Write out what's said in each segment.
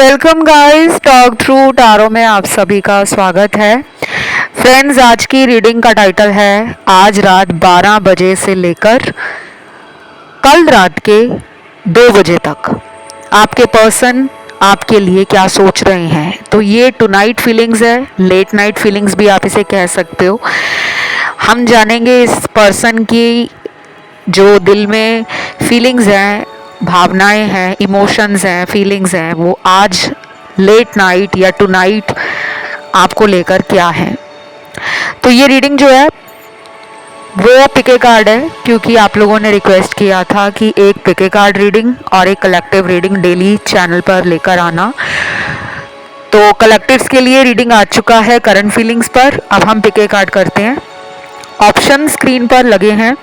Welcome guys, talk through tarot में आप सभी का स्वागत है। फ्रेंड्स, आज की रीडिंग का टाइटल है आज रात 12 बजे से लेकर कल रात के 2 बजे तक आपके पर्सन आपके लिए क्या सोच रहे हैं। तो ये टू नाइट फीलिंग्स है, लेट नाइट फीलिंग्स भी आप इसे कह सकते हो। हम जानेंगे इस पर्सन की जो दिल में फीलिंग्स हैं, भावनाएं हैं, इमोशंस हैं, फीलिंग्स हैं, वो आज लेट नाइट या टू नाइट आपको लेकर क्या है। तो ये रीडिंग जो है वो पिके कार्ड है, क्योंकि आप लोगों ने रिक्वेस्ट किया था कि एक पिके कार्ड रीडिंग और एक कलेक्टिव रीडिंग डेली चैनल पर लेकर आना। तो कलेक्टिव्स के लिए रीडिंग आ चुका है करंट फीलिंग्स पर। अब हम पिके कार्ड करते हैं। ऑप्शन स्क्रीन पर लगे हैं,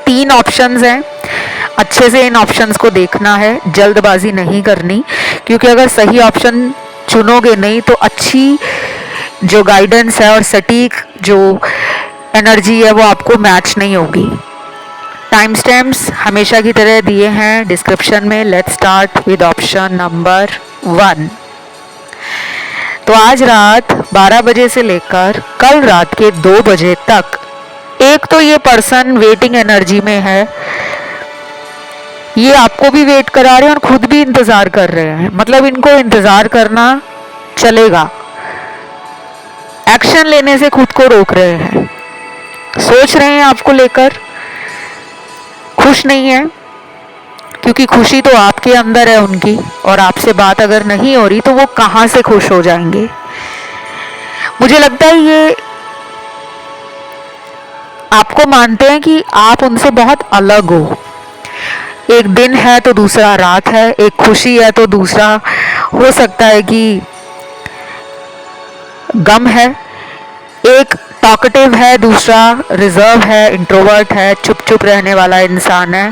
3 ऑप्शंस हैं। अच्छे से इन ऑप्शंस को देखना है, जल्दबाजी नहीं करनी, क्योंकि अगर सही ऑप्शन चुनोगे नहीं तो अच्छी जो गाइडेंस है और सटीक जो एनर्जी है वो आपको मैच नहीं होगी। टाइम स्टैम्प्स हमेशा की तरह दिए हैं डिस्क्रिप्शन में। Let's start with option number 1। तो आज रात 12 बजे से लेकर कल रात के 2 बजे तक एक तो ये पर्सन वेटिंग एनर्जी में है, ये आपको भी वेट करा रहे हैं और खुद भी इंतजार कर रहे हैं। मतलब इनको इंतजार करना चलेगा, एक्शन लेने से खुद को रोक रहे हैं, सोच रहे हैं आपको लेकर, खुश नहीं है, क्योंकि खुशी तो आपके अंदर है उनकी, और आपसे बात अगर नहीं हो रही तो वो कहां से खुश हो जाएंगे। मुझे लगता है ये आपको मानते हैं कि आप उनसे बहुत अलग हो। एक दिन है तो दूसरा रात है, एक खुशी है तो दूसरा हो सकता है कि गम है। एक टॉकेटिव है, दूसरा रिजर्व है, इंट्रोवर्ट है, चुप चुप रहने वाला इंसान है।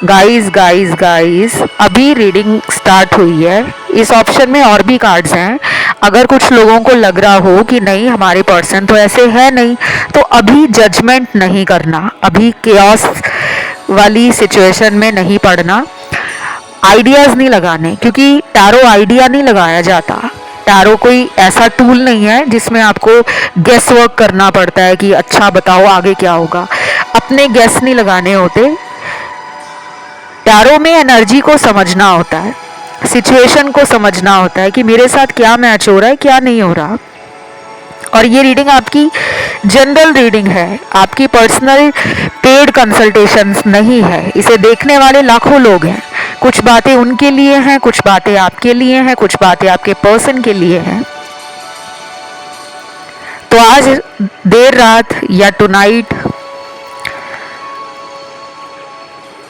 गाइस गाइस गाइस, अभी रीडिंग स्टार्ट हुई है। इस ऑप्शन में और भी कार्ड्स हैं। अगर कुछ लोगों को लग रहा हो कि नहीं हमारे पर्सन तो ऐसे है नहीं, तो अभी जजमेंट नहीं करना, अभी केओस वाली सिचुएशन में नहीं पड़ना, आइडियाज़ नहीं लगाने, क्योंकि टैरो आइडिया नहीं लगाया जाता। टैरो कोई ऐसा टूल नहीं है जिसमें आपको गेस वर्क करना पड़ता है कि अच्छा बताओ आगे क्या होगा। अपने गेस नहीं लगाने होते। टैरो में एनर्जी को समझना होता है, सिचुएशन को समझना होता है कि मेरे साथ क्या मैच हो रहा है, क्या नहीं हो रहा। और ये रीडिंग आपकी जनरल रीडिंग है, आपकी पर्सनल पेड कंसल्टेशंस नहीं है। इसे देखने वाले लाखों लोग हैं। कुछ बातें उनके लिए हैं, कुछ बातें आपके लिए हैं, कुछ बातें आपके पर्सन के लिए हैं। तो आज देर रात या टू नाइट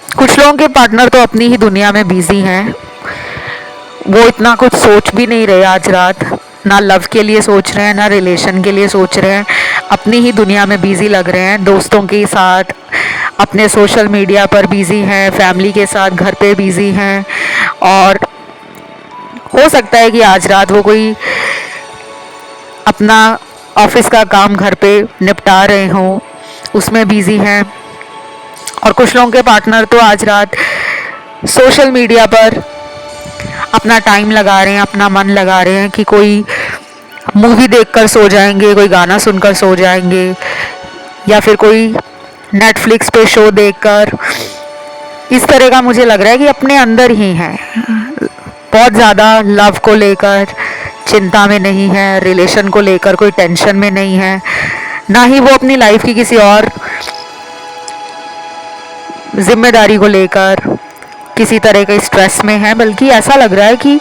कुछ लोगों के पार्टनर तो अपनी ही दुनिया में बिजी हैं। वो इतना कुछ सोच भी नहीं रहे आज रात, ना लव के लिए सोच रहे हैं, ना रिलेशन के लिए सोच रहे हैं। अपनी ही दुनिया में बिजी लग रहे हैं, दोस्तों के साथ, अपने सोशल मीडिया पर बिजी हैं, फैमिली के साथ घर पे बिजी हैं। और हो सकता है कि आज रात वो कोई अपना ऑफिस का काम घर पे निपटा रहे हों, उसमें बिजी हैं। और कुछ लोगों के पार्टनर तो आज रात सोशल मीडिया पर अपना टाइम लगा रहे हैं, अपना मन लगा रहे हैं कि कोई मूवी देखकर सो जाएंगे, कोई गाना सुनकर सो जाएंगे, या फिर कोई नेटफ्लिक्स पे शो देखकर। इस तरह का मुझे लग रहा है कि अपने अंदर ही है, बहुत ज़्यादा लव को लेकर चिंता में नहीं है, रिलेशन को लेकर कोई टेंशन में नहीं है, ना ही वो अपनी लाइफ की किसी और जिम्मेदारी को लेकर किसी तरह के स्ट्रेस में है। बल्कि ऐसा लग रहा है कि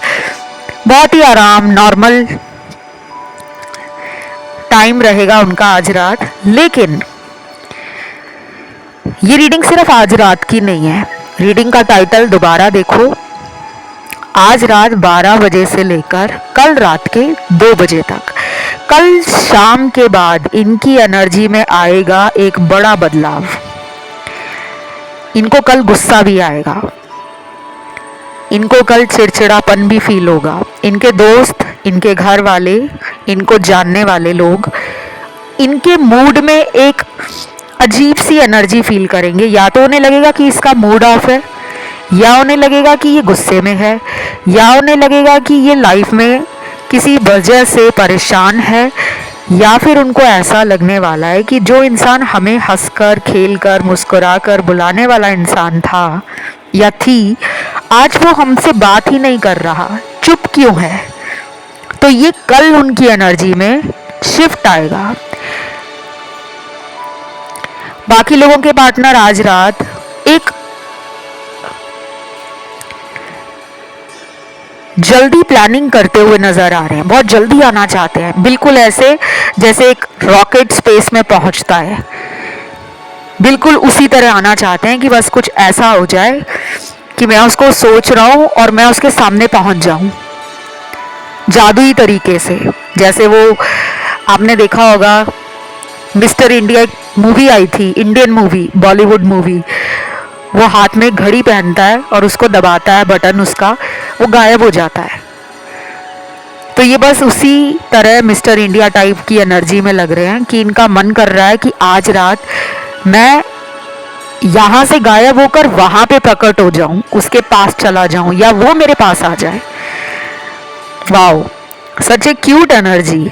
बहुत ही आराम, नॉर्मल टाइम रहेगा उनका आज रात। लेकिन ये रीडिंग सिर्फ आज रात की नहीं है। रीडिंग का टाइटल दोबारा देखो, आज रात 12 बजे से लेकर कल रात के 2 बजे तक। कल शाम के बाद इनकी एनर्जी में आएगा एक बड़ा बदलाव। इनको कल गुस्सा भी आएगा, इनको कल चिड़चिड़ापन भी फील होगा। इनके दोस्त, इनके घर वाले, इनको जानने वाले लोग इनके मूड में एक अजीब सी एनर्जी फील करेंगे। या तो उन्हें लगेगा कि इसका मूड ऑफ है, या उन्हें लगेगा कि ये गुस्से में है, या उन्हें लगेगा कि ये लाइफ में किसी वजह से परेशान है, या फिर उनको ऐसा लगने वाला है कि जो इंसान हमें हंसकर खेलकर मुस्कुराकर बुलाने वाला इंसान था या थी, आज वो हमसे बात ही नहीं कर रहा, चुप क्यों है। तो ये कल उनकी एनर्जी में शिफ्ट आएगा। बाकी लोगों के पार्टनर आज रात एक जल्दी प्लानिंग करते हुए नजर आ रहे हैं, बहुत जल्दी आना चाहते हैं, बिल्कुल ऐसे जैसे एक रॉकेट स्पेस में पहुंचता है, बिल्कुल उसी तरह आना चाहते हैं कि बस कुछ ऐसा हो जाए कि मैं उसको सोच रहा हूं और मैं उसके सामने पहुंच जाऊं जादुई तरीके से। जैसे वो आपने देखा होगा मिस्टर इंडिया एक मूवी आई थी, इंडियन मूवी, बॉलीवुड मूवी, वो हाथ में घड़ी पहनता है और उसको दबाता है बटन, उसका वो गायब हो जाता है। तो ये बस उसी तरह मिस्टर इंडिया टाइप की एनर्जी में लग रहे हैं कि इनका मन कर रहा है कि आज रात मैं यहाँ से गायब होकर वहां पे प्रकट हो जाऊं, उसके पास चला जाऊं या वो मेरे पास आ जाए। वाओ, सच ए क्यूट एनर्जी।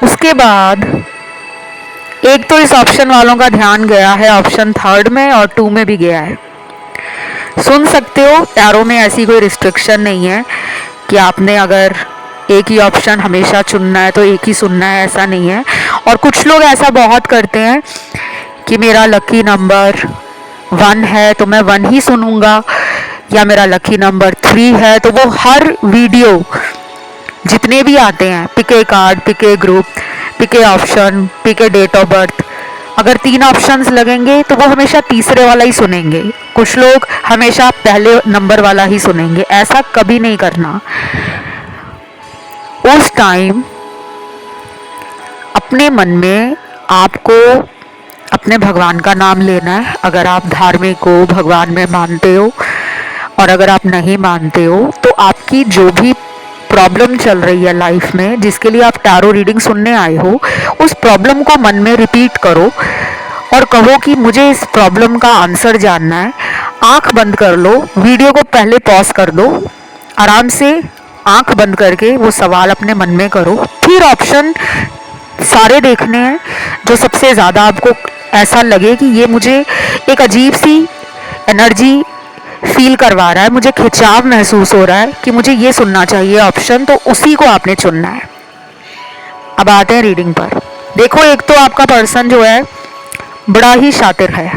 उसके बाद एक तो इस ऑप्शन वालों का ध्यान गया है ऑप्शन थर्ड में और 2 में भी गया है। सुन सकते हो, टैरो में ऐसी कोई रिस्ट्रिक्शन नहीं है कि आपने अगर एक ही ऑप्शन हमेशा चुनना है तो एक ही सुनना है, ऐसा नहीं है। और कुछ लोग ऐसा बहुत करते हैं कि मेरा लकी नंबर 1 है तो मैं 1 ही सुनूंगा, या मेरा लकी नंबर 3 है तो वो हर वीडियो जितने भी आते हैं, pick a card, pick a group, pick a option, pick a date of birth, अगर 3 ऑप्शंस लगेंगे तो वो हमेशा तीसरे वाला ही सुनेंगे। कुछ लोग हमेशा पहले नंबर वाला ही सुनेंगे। ऐसा कभी नहीं करना। उस टाइम अपने मन में आपको अपने भगवान का नाम लेना है, अगर आप धार्मिक हो, भगवान में मानते हो, और अगर आप नहीं मानते हो तो आपकी जो भी प्रॉब्लम चल रही है लाइफ में, जिसके लिए आप टैरो रीडिंग सुनने आए हो, उस प्रॉब्लम को मन में रिपीट करो और कहो कि मुझे इस प्रॉब्लम का आंसर जानना है। आंख बंद कर लो, वीडियो को पहले पॉज कर दो, आराम से आंख बंद करके वो सवाल अपने मन में करो। फिर ऑप्शन सारे देखने हैं जो सबसे ज़्यादा आपको ऐसा लगे कि ये मुझे एक अजीब सी एनर्जी फील करवा रहा है, मुझे खिंचाव महसूस हो रहा है कि मुझे ये सुनना चाहिए ऑप्शन, तो उसी को आपने चुनना है। अब आते हैं रीडिंग पर। देखो, एक तो आपका पर्सन जो है बड़ा ही शातिर है,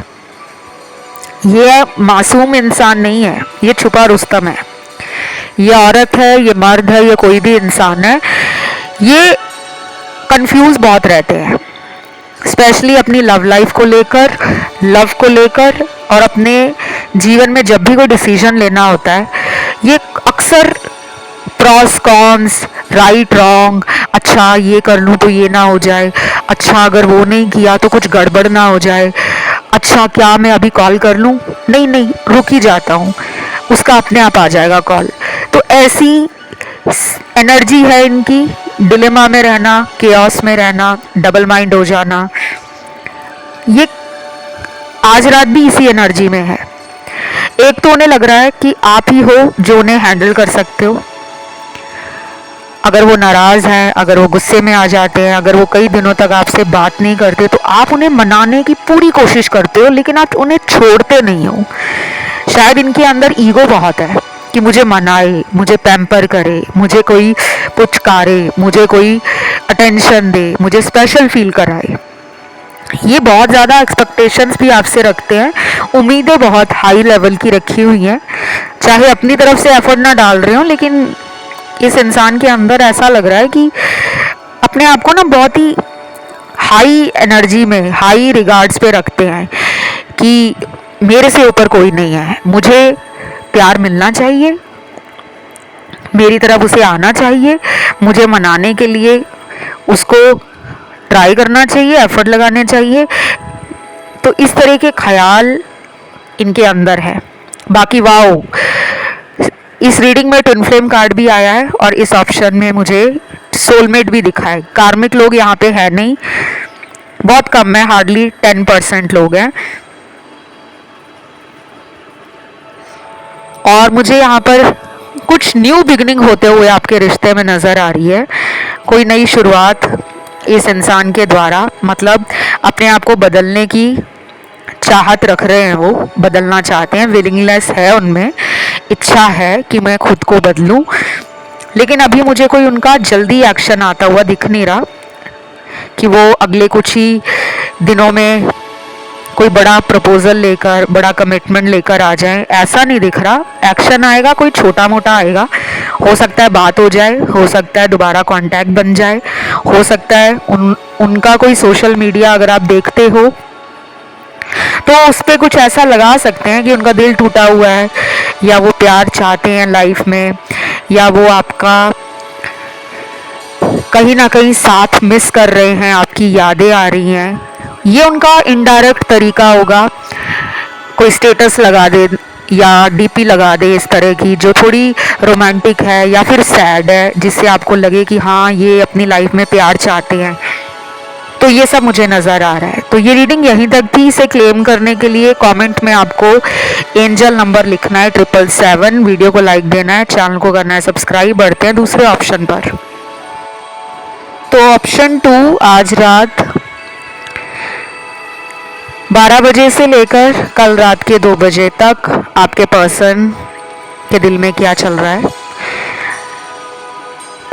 ये मासूम इंसान नहीं है, ये छुपा रुस्तम है। ये औरत है, ये मर्द है, ये कोई भी इंसान है, ये कंफ्यूज बहुत रहते हैं, स्पेशली अपनी लव लाइफ को लेकर, लव को लेकर, और अपने जीवन में जब भी कोई डिसीजन लेना होता है ये अक्सर प्रॉस कॉन्स, राइट रॉन्ग, अच्छा ये कर लूँ तो ये ना हो जाए, अच्छा अगर वो नहीं किया तो कुछ गड़बड़ ना हो जाए, अच्छा क्या मैं अभी कॉल कर लूँ, नहीं नहीं रुक ही जाता हूँ, उसका अपने आप आ जाएगा कॉल। तो ऐसी एनर्जी है इनकी, डिलेमा में रहना, केओस में रहना, डबल माइंड हो जाना। ये आज रात भी इसी एनर्जी में है। एक तो उन्हें लग रहा है कि आप ही हो जो उन्हें हैंडल कर सकते हो। अगर वो नाराज़ हैं, अगर वो गुस्से में आ जाते हैं, अगर वो कई दिनों तक आपसे बात नहीं करते तो आप उन्हें मनाने की पूरी कोशिश करते हो, लेकिन आप उन्हें छोड़ते नहीं हो। शायद इनके अंदर ईगो बहुत है कि मुझे मनाए, मुझे पैम्पर करे, मुझे कोई पुचकारे, मुझे कोई अटेंशन दे, मुझे स्पेशल फील कराए। ये बहुत ज़्यादा एक्सपेक्टेशंस भी आपसे रखते हैं, उम्मीदें बहुत हाई लेवल की रखी हुई हैं, चाहे अपनी तरफ से एफर्ट ना डाल रहे हो, लेकिन इस इंसान के अंदर ऐसा लग रहा है कि अपने आप को ना बहुत ही हाई एनर्जी में, हाई रिगार्ड्स पे रखते हैं कि मेरे से ऊपर कोई नहीं है, मुझे प्यार मिलना चाहिए, मेरी तरफ उसे आना चाहिए, मुझे मनाने के लिए उसको ट्राई करना चाहिए, एफर्ट लगाने चाहिए। तो इस तरह के ख्याल इनके अंदर है। बाकी वाओ, इस रीडिंग में ट्विन फ्लेम कार्ड भी आया है और इस ऑप्शन में मुझे सोलमेट भी दिखा है। कार्मिक लोग यहाँ पे है नहीं, बहुत कम है, हार्डली 10% लोग हैं। और मुझे यहाँ पर कुछ न्यू बिगनिंग होते हुए आपके रिश्ते में नज़र आ रही है। कोई नई शुरुआत इस इंसान के द्वारा, मतलब अपने आप को बदलने की चाहत रख रहे हैं, वो बदलना चाहते हैं, विलिंगनेस है उनमें, इच्छा है कि मैं खुद को बदलूं। लेकिन अभी मुझे कोई उनका जल्दी एक्शन आता हुआ दिख नहीं रहा कि वो अगले कुछ ही दिनों में कोई बड़ा प्रपोजल लेकर, बड़ा कमिटमेंट लेकर आ जाए, ऐसा नहीं दिख रहा। एक्शन आएगा, कोई छोटा मोटा आएगा, हो सकता है बात हो जाए, हो सकता है दोबारा कांटेक्ट बन जाए, हो सकता है उनका कोई सोशल मीडिया अगर आप देखते हो तो उस पर कुछ ऐसा लगा सकते हैं कि उनका दिल टूटा हुआ है, या वो प्यार चाहते हैं लाइफ में, या वो आपका कहीं ना कहीं साथ मिस कर रहे हैं, आपकी यादें आ रही हैं। ये उनका इनडायरेक्ट तरीका होगा, कोई स्टेटस लगा दे या डीपी लगा दे इस तरह की, जो थोड़ी रोमांटिक है या फिर सैड है, जिससे आपको लगे कि हाँ ये अपनी लाइफ में प्यार चाहते हैं। तो ये सब मुझे नज़र आ रहा है। तो ये रीडिंग यहीं तक थी। इसे क्लेम करने के लिए कमेंट में आपको एंजल नंबर लिखना है 777, वीडियो को लाइक देना है, चैनल को करना है सब्सक्राइब। बढ़ते हैं दूसरे ऑप्शन पर। तो ऑप्शन 2, आज रात 12 बजे से लेकर कल रात के 2 बजे तक आपके पर्सन के दिल में क्या चल रहा है।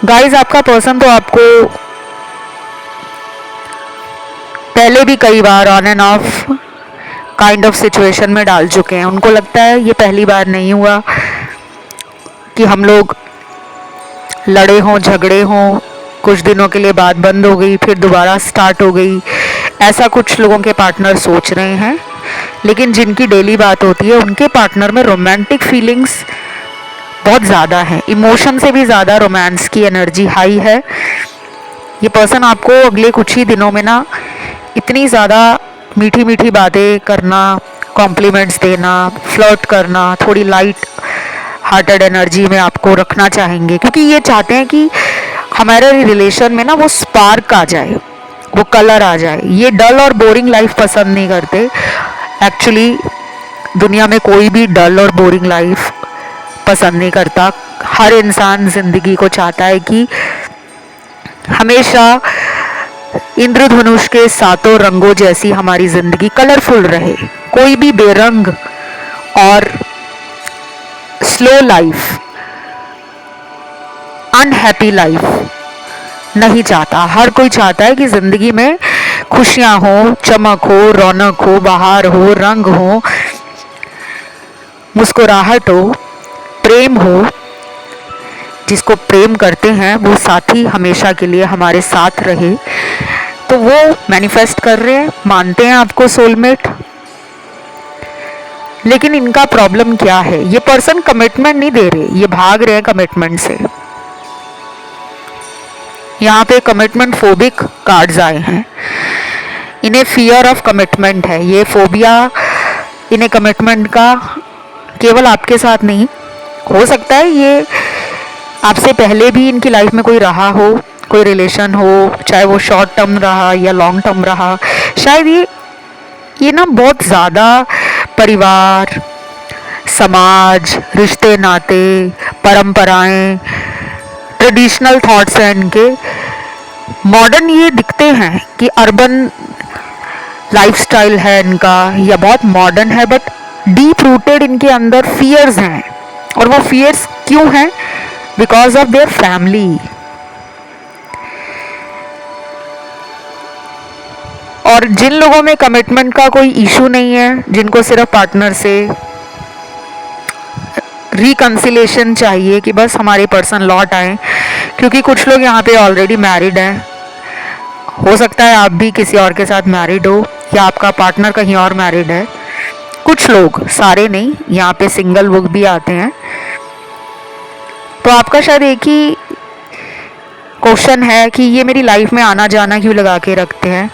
गाइस, आपका पर्सन तो आपको पहले भी कई बार on and off kind of situation में डाल चुके हैं। उनको लगता है ये पहली बार नहीं हुआ कि हम लोग लड़े हों, झगड़े हों, कुछ दिनों के लिए बात बंद हो गई, फिर दोबारा स्टार्ट हो गई। ऐसा कुछ लोगों के पार्टनर सोच रहे हैं। लेकिन जिनकी डेली बात होती है उनके पार्टनर में रोमांटिक फीलिंग्स बहुत ज़्यादा है, इमोशन से भी ज़्यादा रोमांस की एनर्जी हाई है। ये पर्सन आपको अगले कुछ ही दिनों में ना इतनी ज़्यादा मीठी मीठी बातें करना, कॉम्प्लीमेंट्स देना, फ्लर्ट करना, थोड़ी लाइट हार्टेड एनर्जी में आपको रखना चाहेंगे, क्योंकि ये चाहते हैं कि हमारे रिलेशन में ना वो स्पार्क आ जाए, वो कलर आ जाए। ये डल और बोरिंग लाइफ पसंद नहीं करते। एक्चुअली दुनिया में कोई भी डल और बोरिंग लाइफ पसंद नहीं करता। हर इंसान ज़िंदगी को चाहता है कि हमेशा इंद्रधनुष के 7 रंगों जैसी हमारी ज़िंदगी कलरफुल रहे। कोई भी बेरंग और स्लो लाइफ, अनहैप्पी लाइफ नहीं चाहता। हर कोई चाहता है कि ज़िंदगी में खुशियाँ हो, चमक हो, रौनक हो, बहार हो, रंग हो, मुस्कुराहट हो, प्रेम हो। जिसको प्रेम करते हैं वो साथी हमेशा के लिए हमारे साथ रहे। तो वो मैनिफेस्ट कर रहे हैं, मानते हैं आपको सोलमेट। लेकिन इनका प्रॉब्लम क्या है, ये पर्सन कमिटमेंट नहीं दे रहे, ये भाग रहे हैं कमिटमेंट से। यहाँ पे कमिटमेंट फोबिक कार्ड्स आए हैं। इन्हें फियर ऑफ कमिटमेंट है, ये फोबिया इन्हें कमिटमेंट का केवल आपके साथ नहीं, हो सकता है ये आपसे पहले भी इनकी लाइफ में कोई रहा हो, कोई रिलेशन हो, चाहे वो शॉर्ट टर्म रहा या लॉन्ग टर्म रहा। शायद ये ना बहुत ज़्यादा परिवार, समाज, रिश्ते नाते, परंपराएं, ट्रेडिशनल थॉट्स हैं इनके। मॉडर्न ये दिखते हैं कि अर्बन लाइफस्टाइल है इनका या बहुत मॉडर्न है, बट डीप रूटेड इनके अंदर फियर्स हैं। और वो फियर्स क्यों हैं? Because of their family. और जिन लोगों में कमिटमेंट का कोई इशू नहीं है, जिनको सिर्फ पार्टनर से रिकंसिलेशन चाहिए कि बस हमारे पर्सन लौट आए, क्योंकि कुछ लोग यहाँ पे ऑलरेडी मैरिड हैं। हो सकता है आप भी किसी और के साथ मैरिड हो या आपका पार्टनर कहीं और मैरिड है। कुछ लोग, सारे नहीं, यहाँ पे सिंगल लोग भी आते हैं। तो आपका शायद एक ही क्वेश्चन है कि ये मेरी लाइफ में आना जाना क्यों लगा के रखते हैं,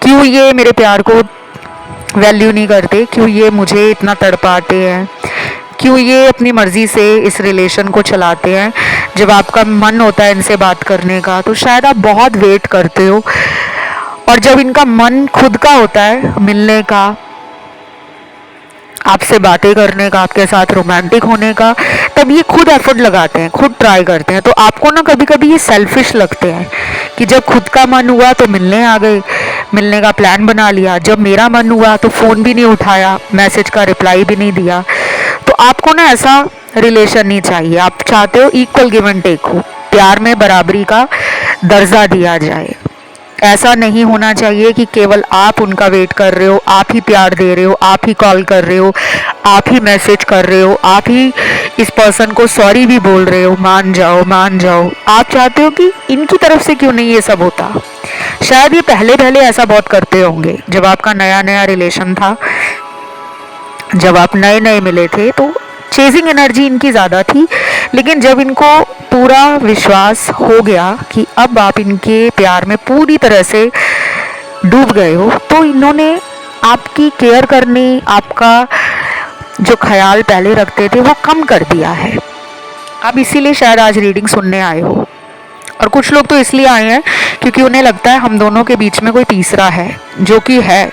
क्यों ये मेरे प्यार को वैल्यू नहीं करते, क्यों ये मुझे इतना तड़पाते हैं, क्यों ये अपनी मर्ज़ी से इस रिलेशन को चलाते हैं। जब आपका मन होता है इनसे बात करने का तो शायद आप बहुत वेट करते हो और जब इनका मन खुद का होता है मिलने का, आपसे बातें करने का, आपके साथ रोमांटिक होने का, तब ये खुद एफर्ट लगाते हैं, खुद ट्राई करते हैं। तो आपको ना कभी कभी ये सेल्फिश लगते हैं कि जब खुद का मन हुआ तो मिलने आ गए, मिलने का प्लान बना लिया, जब मेरा मन हुआ तो फ़ोन भी नहीं उठाया, मैसेज का रिप्लाई भी नहीं दिया। तो आपको ना ऐसा रिलेशन नहीं चाहिए। आप चाहते हो इक्वल गिव एंड टेक हो, प्यार में बराबरी का दर्जा दिया जाए। ऐसा नहीं होना चाहिए कि केवल आप उनका वेट कर रहे हो, आप ही प्यार दे रहे हो, आप ही कॉल कर रहे हो, आप ही मैसेज कर रहे हो, आप ही इस पर्सन को सॉरी भी बोल रहे हो, मान जाओ मान जाओ। आप चाहते हो कि इनकी तरफ से क्यों नहीं ये सब होता। शायद ये पहले पहले ऐसा बहुत करते होंगे, जब आपका नया नया रिलेशन था, जब आप नए नए मिले थे तो चेजिंग एनर्जी इनकी ज़्यादा थी। लेकिन जब इनको पूरा विश्वास हो गया कि अब आप इनके प्यार में पूरी तरह से डूब गए हो, तो इन्होंने आपकी केयर करनी, आपका जो ख्याल पहले रखते थे वो कम कर दिया है। अब इसीलिए शायद आज रीडिंग सुनने आए हो। और कुछ लोग तो इसलिए आए हैं क्योंकि उन्हें लगता है हम दोनों के बीच में कोई तीसरा है, जो कि है।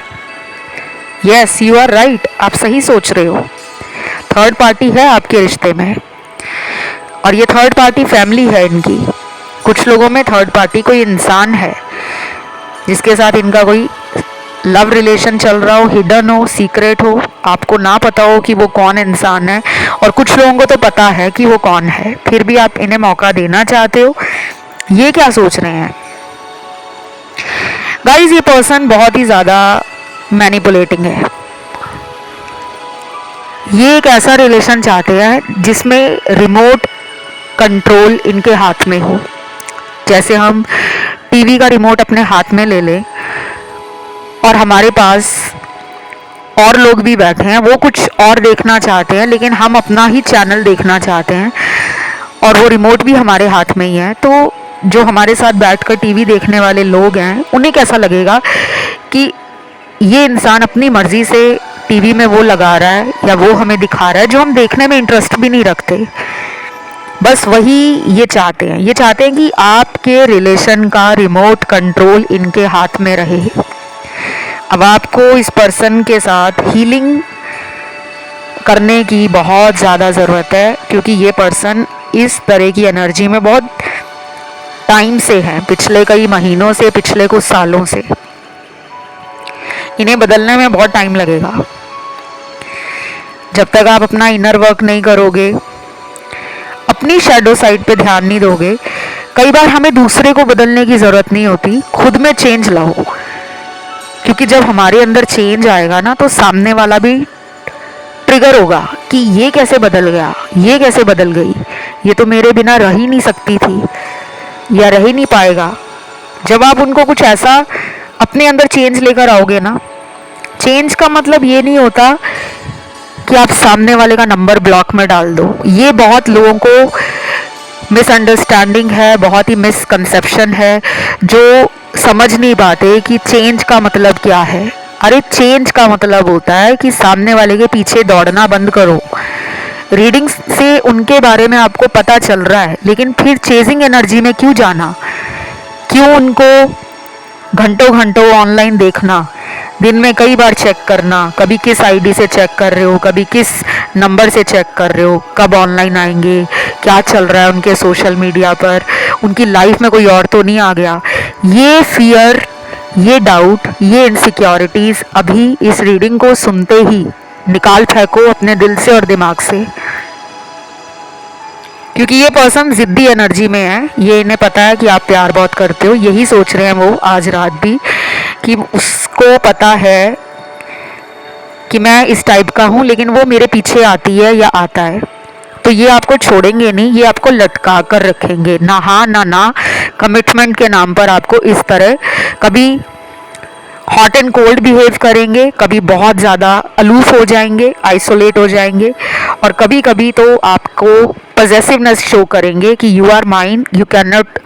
यस, यू आर राइट, आप सही सोच रहे हो। थर्ड पार्टी है आपके रिश्ते में, और ये थर्ड पार्टी फैमिली है इनकी। कुछ लोगों में थर्ड पार्टी कोई इंसान है जिसके साथ इनका कोई लव रिलेशन चल रहा हो, हिडन हो, सीक्रेट हो, आपको ना पता हो कि वो कौन इंसान है। और कुछ लोगों को तो पता है कि वो कौन है, फिर भी आप इन्हें मौका देना चाहते हो। ये क्या सोच रहे हैं गाइस? ये पर्सन बहुत ही ज़्यादा मैनिपुलेटिंग है। ये एक ऐसा रिलेशन चाहते हैं जिसमें रिमोट कंट्रोल इनके हाथ में हो। जैसे हम टीवी का रिमोट अपने हाथ में ले लें और हमारे पास और लोग भी बैठे हैं, वो कुछ और देखना चाहते हैं लेकिन हम अपना ही चैनल देखना चाहते हैं, और वो रिमोट भी हमारे हाथ में ही है। तो जो हमारे साथ बैठकर टीवी देखने वाले लोग हैं, उन्हें कैसा लगेगा कि ये इंसान अपनी मर्जी से टीवी में वो लगा रहा है या वो हमें दिखा रहा है जो हम देखने में इंटरेस्ट भी नहीं रखते। बस वही ये चाहते हैं। ये चाहते हैं कि आपके रिलेशन का रिमोट कंट्रोल इनके हाथ में रहे। अब आपको इस पर्सन के साथ हीलिंग करने की बहुत ज़्यादा ज़रूरत है, क्योंकि ये पर्सन इस तरह की एनर्जी में बहुत टाइम से है, पिछले कई महीनों से, पिछले कुछ सालों से। इन्हें बदलने में बहुत टाइम लगेगा। जब तक आप अपना इनर वर्क नहीं करोगे, अपनी शैडो साइड पे ध्यान नहीं दोगे। कई बार हमें दूसरे को बदलने की ज़रूरत नहीं होती, खुद में चेंज लाओ। क्योंकि जब हमारे अंदर चेंज आएगा ना, तो सामने वाला भी ट्रिगर होगा कि ये कैसे बदल गया, ये कैसे बदल गई, ये तो मेरे बिना रह ही नहीं सकती थी या रह ही नहीं पाएगा। जब आप उनको कुछ ऐसा अपने अंदर चेंज लेकर आओगे ना, चेंज का मतलब ये नहीं होता कि आप सामने वाले का नंबर ब्लॉक में डाल दो। ये बहुत लोगों को मिसअंडरस्टैंडिंग है, बहुत ही मिसकंसेप्शन है, जो समझ नहीं पाते कि चेंज का मतलब क्या है। अरे चेंज का मतलब होता है कि सामने वाले के पीछे दौड़ना बंद करो। रीडिंग से उनके बारे में आपको पता चल रहा है, लेकिन फिर चेजिंग एनर्जी में क्यों जाना? क्यों उनको घंटों घंटों ऑनलाइन देखना, दिन में कई बार चेक करना, कभी किस आईडी से चेक कर रहे हो, कभी किस नंबर से चेक कर रहे हो, कब ऑनलाइन आएंगे, क्या चल रहा है उनके सोशल मीडिया पर, उनकी लाइफ में कोई और तो नहीं आ गया। ये फियर, ये डाउट, ये इनसिक्योरिटीज़ अभी इस रीडिंग को सुनते ही निकाल फेंको अपने दिल से और दिमाग से। क्योंकि ये पर्सन जिद्दी एनर्जी में है। ये इन्हें पता है कि आप प्यार बहुत करते हो, यही सोच रहे हैं वो आज रात भी, कि उसको पता है कि मैं इस टाइप का हूँ, लेकिन वो मेरे पीछे आती है या आता है। तो ये आपको छोड़ेंगे नहीं, ये आपको लटका कर रखेंगे, ना हाँ ना ना। कमिटमेंट के नाम पर आपको इस तरह कभी हॉट एंड कोल्ड बिहेव करेंगे, कभी बहुत ज़्यादा अलूफ हो जाएंगे, आइसोलेट हो जाएंगे, और कभी कभी तो आपको पजेसिवनेस शो करेंगे कि you are mine, you can not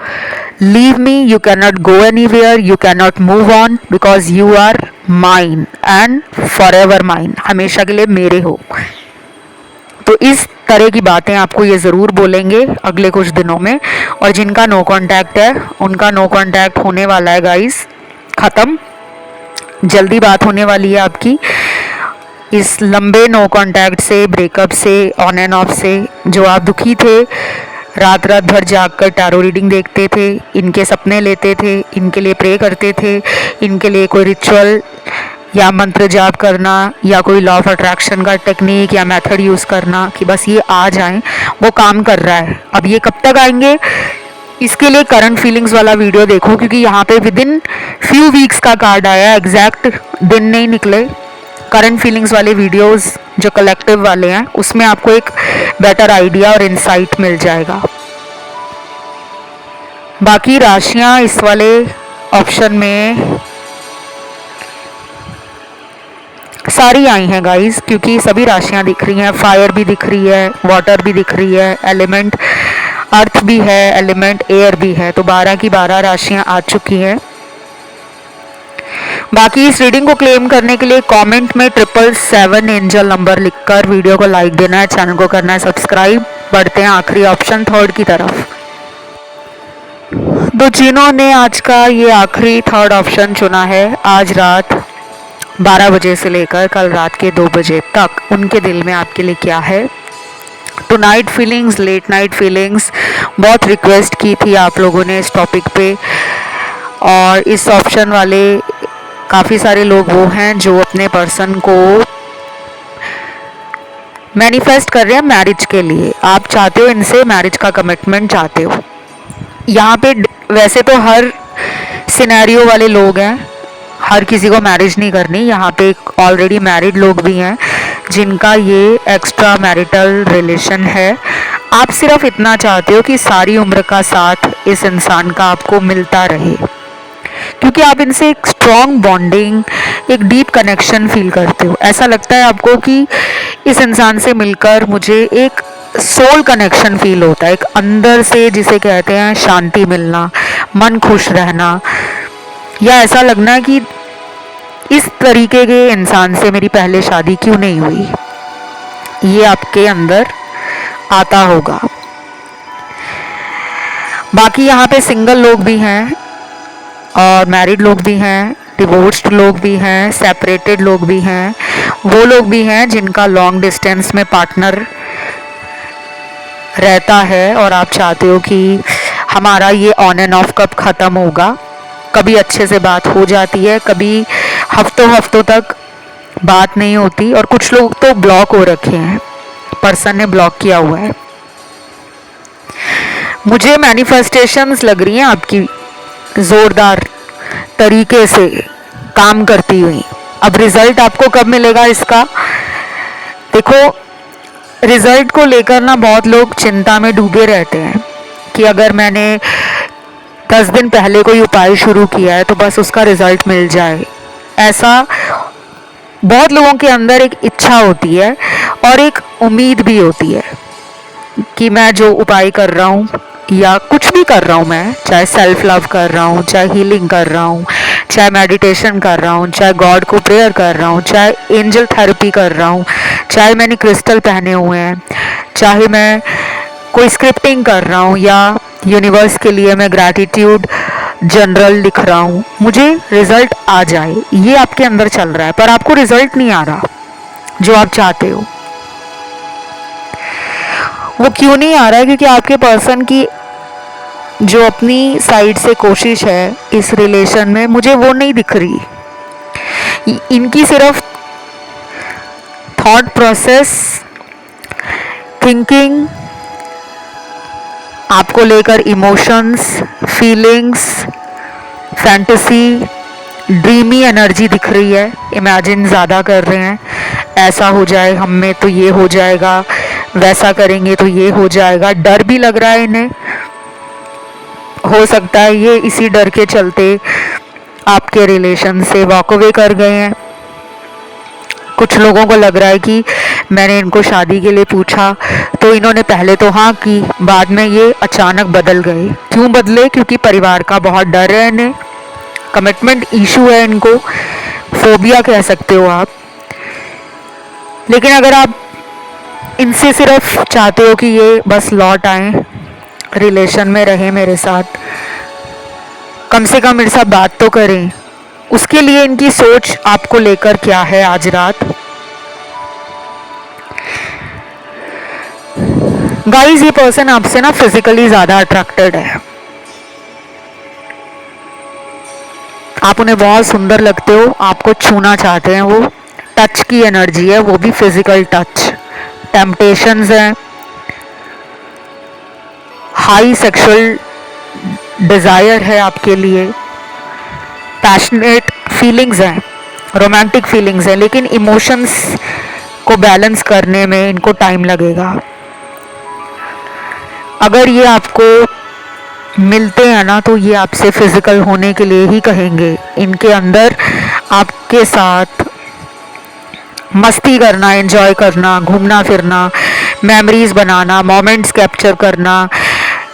leave me, you can not go anywhere, you can not move on, because you are mine and forever mine, हमेशा के लिए मेरे हो। तो इस तरह की बातें आपको ये ज़रूर बोलेंगे अगले कुछ दिनों में। और जिनका नो कांटेक्ट है, उनका नो कांटेक्ट होने वाला है गाइस। ख़त्म, जल्दी बात होने वाली है आपकी इस लंबे नो कांटेक्ट से, ब्रेकअप से, ऑन एंड ऑफ से। जो आप दुखी थे, रात रात भर जाग कर टैरो रीडिंग देखते थे, इनके सपने लेते थे, इनके लिए प्रे करते थे, इनके लिए कोई रिचुअल या मंत्र जाप करना या कोई लॉ ऑफ अट्रैक्शन का टेक्निक या मेथड यूज़ करना कि बस ये आ जाएं, वो काम कर रहा है। अब ये कब तक आएंगे, इसके लिए करंट फीलिंग्स वाला वीडियो देखो, क्योंकि यहाँ पे विद इन फ्यू वीक्स का कार्ड आया, एग्जैक्ट दिन नहीं निकले। करंट फीलिंग्स वाले वीडियोस जो कलेक्टिव वाले हैं उसमें आपको एक बेटर आइडिया और इंसाइट मिल जाएगा। बाकी राशियां इस वाले ऑप्शन में सारी आई हैं गाइस, क्योंकि सभी राशियां दिख रही हैं। फायर भी दिख रही है, वाटर भी दिख रही है, एलिमेंट अर्थ भी है, एलिमेंट एयर भी है। तो 12 की 12 राशियां आ चुकी हैं। बाकी इस रीडिंग को क्लेम करने के लिए कमेंट में 777 एंजल नंबर लिखकर वीडियो को लाइक देना है, चैनल को करना है सब्सक्राइब। बढ़ते हैं आखिरी ऑप्शन थर्ड की तरफ। तो जिन्होंने आज का ये आखिरी थर्ड ऑप्शन चुना है, आज रात 12 बजे से लेकर कल रात के 2 बजे तक उनके दिल में आपके लिए क्या है। तो night feelings, late night feelings, बहुत रिक्वेस्ट की थी आप लोगों ने इस टॉपिक पे, और इस ऑप्शन वाले काफ़ी सारे लोग वो हैं जो अपने पर्सन को मैनिफेस्ट कर रहे हैं मैरिज के लिए। आप चाहते हो इनसे मैरिज का कमिटमेंट चाहते हो। यहाँ पे वैसे तो हर सिनेरियो वाले लोग हैं, हर किसी को मैरिज नहीं करनी। यहाँ पे ऑलरेडी मैरिड लोग भी हैं जिनका ये एक्स्ट्रा मैरिटल रिलेशन है। आप सिर्फ इतना चाहते हो कि सारी उम्र का साथ इस इंसान का आपको मिलता रहे, क्योंकि आप इनसे एक स्ट्रॉन्ग बॉन्डिंग, एक डीप कनेक्शन फील करते हो। ऐसा लगता है आपको कि इस इंसान से मिलकर मुझे एक सोल कनेक्शन फील होता है, एक अंदर से जिसे कहते हैं शांति मिलना, मन खुश रहना, या ऐसा लगना कि इस तरीके के इंसान से मेरी पहले शादी क्यों नहीं हुई। ये आपके अंदर आता होगा। बाकी यहाँ पे सिंगल लोग भी हैं और मैरिड लोग भी हैं, डिवोर्स्ड लोग भी हैं, सेपरेटेड लोग भी हैं, वो लोग भी हैं जिनका लॉन्ग डिस्टेंस में पार्टनर रहता है और आप चाहते हो कि हमारा ये ऑन एंड ऑफ कब ख़त्म होगा। कभी अच्छे से बात हो जाती है, कभी हफ्तों हफ्तों तक बात नहीं होती, और कुछ लोग तो ब्लॉक हो रखे हैं, पर्सन ने ब्लॉक किया हुआ है। मुझे मैनिफेस्टेशंस लग रही हैं आपकी ज़ोरदार तरीके से काम करती हुई। अब रिज़ल्ट आपको कब मिलेगा इसका, देखो रिज़ल्ट को लेकर ना बहुत लोग चिंता में डूबे रहते हैं कि अगर मैंने 10 दिन पहले कोई उपाय शुरू किया है तो बस उसका रिज़ल्ट मिल जाए। ऐसा बहुत लोगों के अंदर एक इच्छा होती है और एक उम्मीद भी होती है कि मैं जो उपाय कर रहा हूँ या कुछ भी कर रहा हूँ, मैं चाहे सेल्फ लव कर रहा हूँ, चाहे हीलिंग कर रहा हूँ, चाहे मेडिटेशन कर रहा हूँ, चाहे गॉड को प्रेयर कर रहा हूँ, चाहे एंजल थेरेपी कर रहा हूँ, चाहे मैंने क्रिस्टल पहने हुए हैं, चाहे मैं कोई स्क्रिप्टिंग कर रहा हूँ या यूनिवर्स के लिए मैं ग्रैटिट्यूड जनरल लिख रहा हूँ, मुझे रिजल्ट आ जाए, ये आपके अंदर चल रहा है। पर आपको रिजल्ट नहीं आ रहा जो आप चाहते हो। वो क्यों नहीं आ रहा है? क्योंकि आपके पर्सन की जो अपनी साइड से कोशिश है इस रिलेशन में, मुझे वो नहीं दिख रही। इनकी सिर्फ थॉट प्रोसेस, थिंकिंग, आपको लेकर emotions, feelings, fantasy, dreamy energy दिख रही है। इमेजिन ज़्यादा कर रहे हैं, ऐसा हो जाए हम में तो ये हो जाएगा, वैसा करेंगे तो ये हो जाएगा। डर भी लग रहा है इन्हें, हो सकता है ये इसी डर के चलते आपके रिलेशन से वॉक अवे कर गए हैं। कुछ लोगों को लग रहा है कि मैंने इनको शादी के लिए पूछा तो इन्होंने पहले तो हाँ की, बाद में ये अचानक बदल गए। क्यों बदले? क्योंकि परिवार का बहुत डर है इन्हें, कमिटमेंट इशू है इनको, फोबिया कह सकते हो आप। लेकिन अगर आप इनसे सिर्फ चाहते हो कि ये बस लौट आए, रिलेशन में रहे मेरे साथ, कम से कम मेरे साथ बात तो करें, उसके लिए इनकी सोच आपको लेकर क्या है आज रात। गाइस, ये पर्सन आपसे ना फिजिकली ज्यादा अट्रैक्टेड है। आप उन्हें बहुत सुंदर लगते हो, आपको छूना चाहते हैं वो। टच की एनर्जी है, वो भी फिजिकल टच। टेम्पटेशंस हैं, हाई सेक्सुअल डिजायर है आपके लिए, पैशनेट फीलिंग्स हैं, रोमांटिक फीलिंग्स हैं, लेकिन इमोशंस को बैलेंस करने में इनको टाइम लगेगा। अगर ये आपको मिलते हैं ना तो ये आपसे फिजिकल होने के लिए ही कहेंगे। इनके अंदर आपके साथ मस्ती करना, एंजॉय करना, घूमना फिरना, मेमोरीज बनाना, मोमेंट्स कैप्चर करना,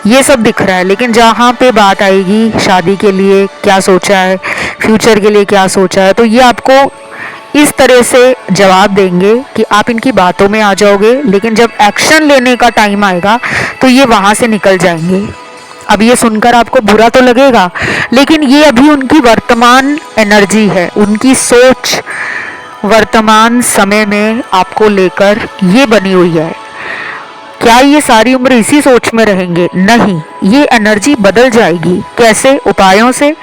ये सब दिख रहा है। लेकिन जहाँ पे बात आएगी शादी के लिए क्या सोचा है, फ्यूचर के लिए क्या सोचा है, तो ये आपको इस तरह से जवाब देंगे कि आप इनकी बातों में आ जाओगे, लेकिन जब एक्शन लेने का टाइम आएगा तो ये वहाँ से निकल जाएंगे। अब ये सुनकर आपको बुरा तो लगेगा, लेकिन ये अभी उनकी वर्तमान एनर्जी है, उनकी सोच वर्तमान समय में आपको लेकर ये बनी हुई है। क्या ये सारी उम्र इसी सोच में रहेंगे? नहीं, ये एनर्जी बदल जाएगी। कैसे? उपायों से,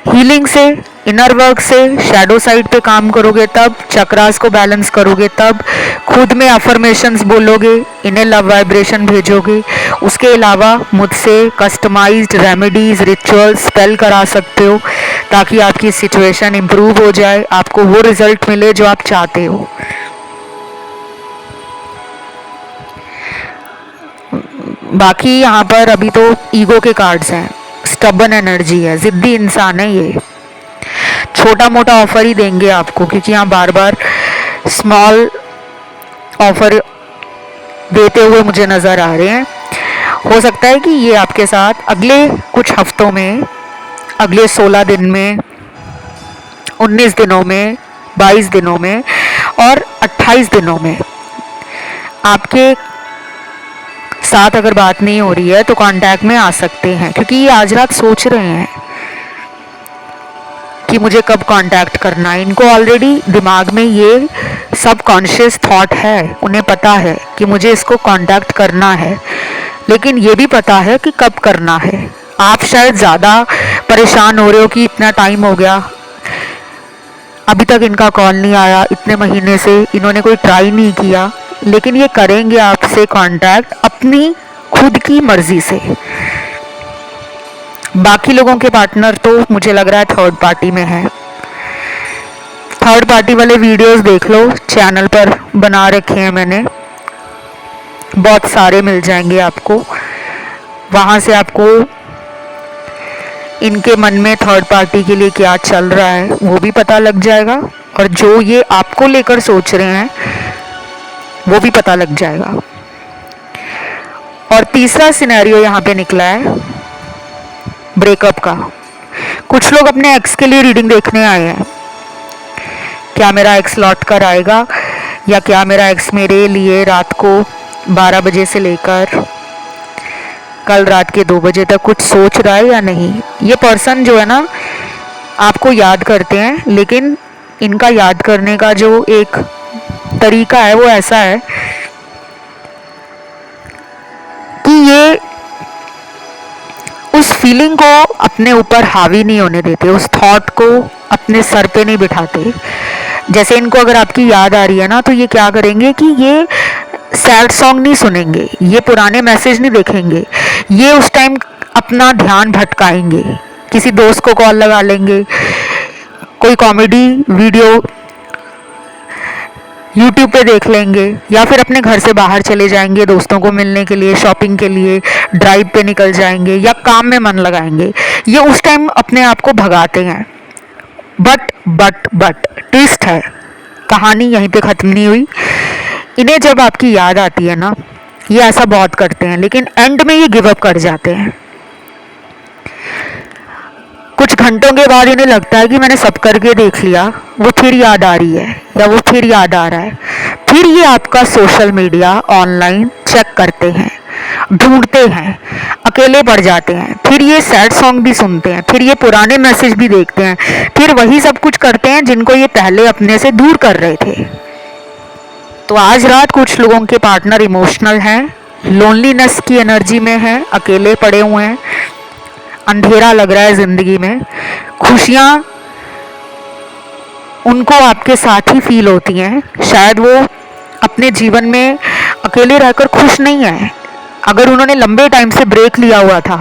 हीलिंग से, इनर वर्क से, शैडो साइड पे काम करोगे तब, चक्रास को बैलेंस करोगे तब, खुद में अफर्मेशंस बोलोगे, इन्हें लव वाइब्रेशन भेजोगे। उसके अलावा मुझसे कस्टमाइज्ड रेमेडीज, रिचुअल्स, स्पेल करा सकते हो ताकि आपकी सिचुएशन इंप्रूव हो जाए, आपको वो रिजल्ट मिले जो आप चाहते हो। बाकी यहाँ पर अभी तो ईगो के कार्ड्स हैं, स्टबन एनर्जी है, जिद्दी इंसान है ये। छोटा मोटा ऑफर ही देंगे आपको, क्योंकि यहाँ बार बार स्मॉल ऑफर देते हुए मुझे नज़र आ रहे हैं। हो सकता है कि ये आपके साथ अगले कुछ हफ्तों में, अगले 16 दिन में, 19 दिनों में, 22 दिनों में और 28 दिनों में आपके साथ अगर बात नहीं हो रही है तो कांटेक्ट में आ सकते हैं, क्योंकि ये आज रात सोच रहे हैं कि मुझे कब कांटेक्ट करना है। इनको ऑलरेडी दिमाग में ये सब कॉन्शियस थॉट है, उन्हें पता है कि मुझे इसको कांटेक्ट करना है, लेकिन ये भी पता है कि कब करना है। आप शायद ज़्यादा परेशान हो रहे हो कि इतना टाइम हो गया, अभी तक इनका कॉल नहीं आया, इतने महीने से इन्होंने कोई ट्राई नहीं किया, लेकिन ये करेंगे आपसे कांटेक्ट अपनी खुद की मर्जी से। बाकी लोगों के पार्टनर तो मुझे लग रहा है थर्ड पार्टी में है। थर्ड पार्टी वाले वीडियोस देख लो, चैनल पर बना रखे हैं मैंने, बहुत सारे मिल जाएंगे आपको। वहाँ से आपको इनके मन में थर्ड पार्टी के लिए क्या चल रहा है वो भी पता लग जाएगा, और जो ये आपको लेकर सोच रहे हैं वो भी पता लग जाएगा। और तीसरा सिनेरियो यहाँ पे निकला है ब्रेकअप का। कुछ लोग अपने एक्स के लिए रीडिंग देखने आए हैं। क्या मेरा एक्स लौट कर आएगा, या क्या मेरा एक्स मेरे लिए रात को 12 बजे से लेकर कल रात के 2 बजे तक कुछ सोच रहा है या नहीं। ये पर्सन जो है ना आपको याद करते हैं, लेकिन इनका याद करने का जो एक तरीका है वो ऐसा है कि ये उस फीलिंग को अपने ऊपर हावी नहीं होने देते, उस थॉट को अपने सर पे नहीं बिठाते। जैसे इनको अगर आपकी याद आ रही है ना तो ये क्या करेंगे कि ये सैड सॉन्ग नहीं सुनेंगे, ये पुराने मैसेज नहीं देखेंगे, ये उस टाइम अपना ध्यान भटकाएंगे, किसी दोस्त को कॉल लगा लेंगे, कोई कॉमेडी वीडियो यूट्यूब पे देख लेंगे, या फिर अपने घर से बाहर चले जाएंगे दोस्तों को मिलने के लिए, शॉपिंग के लिए, ड्राइव पे निकल जाएंगे, या काम में मन लगाएंगे। ये उस टाइम अपने आप को भगाते हैं। बट ट्विस्ट है, कहानी यहीं पे ख़त्म नहीं हुई। इन्हें जब आपकी याद आती है ना, ये ऐसा बहुत करते हैं, लेकिन एंड में ये गिव अप कर जाते हैं। कुछ घंटों के बाद इन्हें लगता है कि मैंने सब करके देख लिया, वो फिर याद आ रही है या वो फिर याद आ रहा है। फिर ये आपका सोशल मीडिया ऑनलाइन चेक करते हैं, ढूंढते हैं, अकेले पड़ जाते हैं, फिर ये सैड सॉन्ग भी सुनते हैं, फिर ये पुराने मैसेज भी देखते हैं, फिर वही सब कुछ करते हैं जिनको ये पहले अपने से दूर कर रहे थे। तो आज रात कुछ लोगों के पार्टनर इमोशनल हैं, लोनलीनेस की एनर्जी में हैं, अकेले पड़े हुए हैं, अंधेरा लग रहा है ज़िंदगी में, खुशियाँ उनको आपके साथ ही फील होती हैं, शायद वो अपने जीवन में अकेले रहकर खुश नहीं है। अगर उन्होंने लंबे टाइम से ब्रेक लिया हुआ था,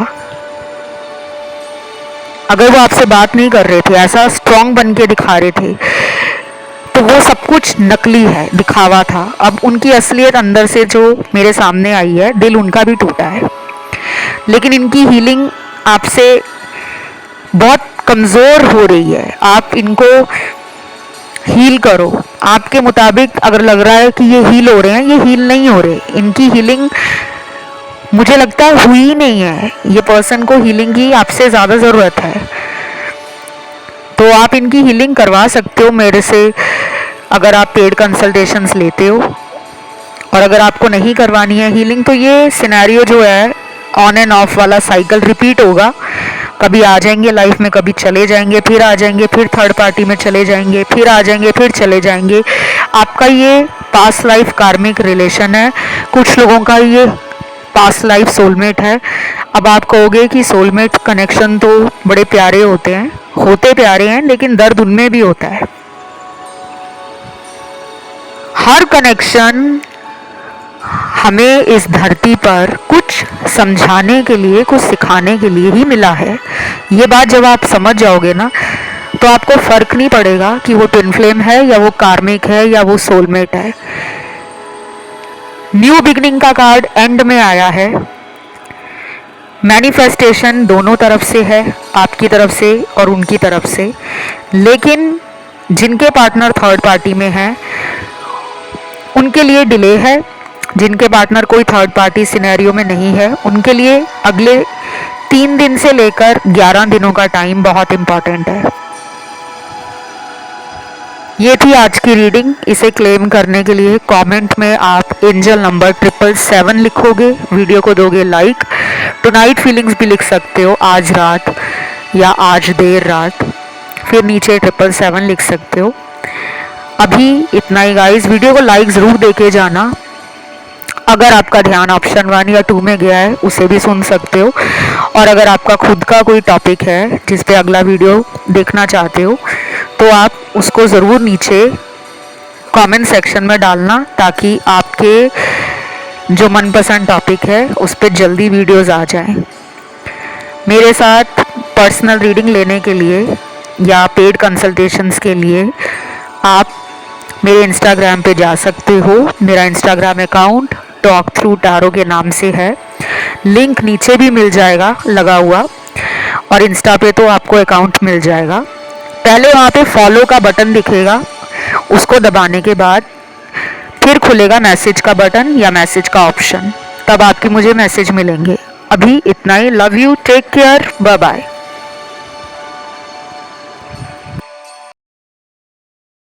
अगर वो आपसे बात नहीं कर रहे थे, ऐसा स्ट्रांग बन के दिखा रहे थे, तो वो सब कुछ नकली है, दिखावा था। अब उनकी असलियत अंदर से जो मेरे सामने आई है, दिल उनका भी टूटा है, लेकिन इनकी हीलिंग आपसे बहुत कमज़ोर हो रही है। आप इनको हील करो। आपके मुताबिक अगर लग रहा है कि ये हील हो रहे हैं, ये हील नहीं हो रहे। इनकी हीलिंग मुझे लगता है हुई ही नहीं है। ये पर्सन को हीलिंग की आपसे ज़्यादा ज़रूरत है, तो आप इनकी हीलिंग करवा सकते हो मेरे से, अगर आप पेड कंसल्टेशंस लेते हो। और अगर आपको नहीं करवानी है हीलिंग, तो ये सिनेरियो जो है ऑन एंड ऑफ वाला साइकिल रिपीट होगा। कभी आ जाएंगे लाइफ में, कभी चले जाएंगे, फिर आ जाएंगे, फिर थर्ड पार्टी में चले जाएंगे, फिर आ जाएंगे, फिर चले जाएंगे। आपका ये पास्ट लाइफ कार्मिक रिलेशन है, कुछ लोगों का ये पास्ट लाइफ सोलमेट है। अब आप कहोगे कि सोलमेट कनेक्शन तो बड़े प्यारे होते हैं, होते प्यारे हैं, लेकिन दर्द उनमें भी होता है। हर कनेक्शन हमें इस धरती पर कुछ समझाने के लिए, कुछ सिखाने के लिए ही मिला है। ये बात जब आप समझ जाओगे ना, तो आपको फर्क नहीं पड़ेगा कि वो ट्विन फ्लेम है या वो कार्मिक है या वो सोलमेट है। न्यू बिगनिंग का कार्ड एंड में आया है। मैनिफेस्टेशन दोनों तरफ से है, आपकी तरफ से और उनकी तरफ से। लेकिन जिनके पार्टनर थर्ड पार्टी में हैं, उनके लिए डिले है। जिनके पार्टनर कोई थर्ड पार्टी सिनेरियो में नहीं है, उनके लिए अगले 3 दिन से लेकर 11 दिनों का टाइम बहुत इम्पॉर्टेंट है। ये थी आज की रीडिंग। इसे क्लेम करने के लिए कमेंट में आप एंजल नंबर 777 लिखोगे, वीडियो को दोगे लाइक। टुनाइट फीलिंग्स भी लिख सकते हो, आज रात या आज देर रात, फिर नीचे 777 लिख सकते हो। अभी इतना ही गाइस, वीडियो को लाइक ज़रूर देके जाना। अगर आपका ध्यान ऑप्शन 1 या 2 में गया है, उसे भी सुन सकते हो। और अगर आपका खुद का कोई टॉपिक है जिस पे अगला वीडियो देखना चाहते हो, तो आप उसको ज़रूर नीचे कमेंट सेक्शन में डालना, ताकि आपके जो मनपसंद टॉपिक है उस पर जल्दी वीडियोस आ जाएं। मेरे साथ पर्सनल रीडिंग लेने के लिए या पेड कंसल्टेशंस के लिए आप मेरे इंस्टाग्राम पे जा सकते हो। मेरा Instagram account talk through tarot के नाम से है, लिंक नीचे भी मिल जाएगा लगा हुआ, और इंस्टा पे तो आपको अकाउंट मिल जाएगा। पहले वहाँ पे फॉलो का बटन दिखेगा, उसको दबाने के बाद फिर खुलेगा मैसेज का बटन या मैसेज का ऑप्शन, तब आपके मुझे मैसेज मिलेंगे। अभी इतना ही। Love you, take care, bye bye.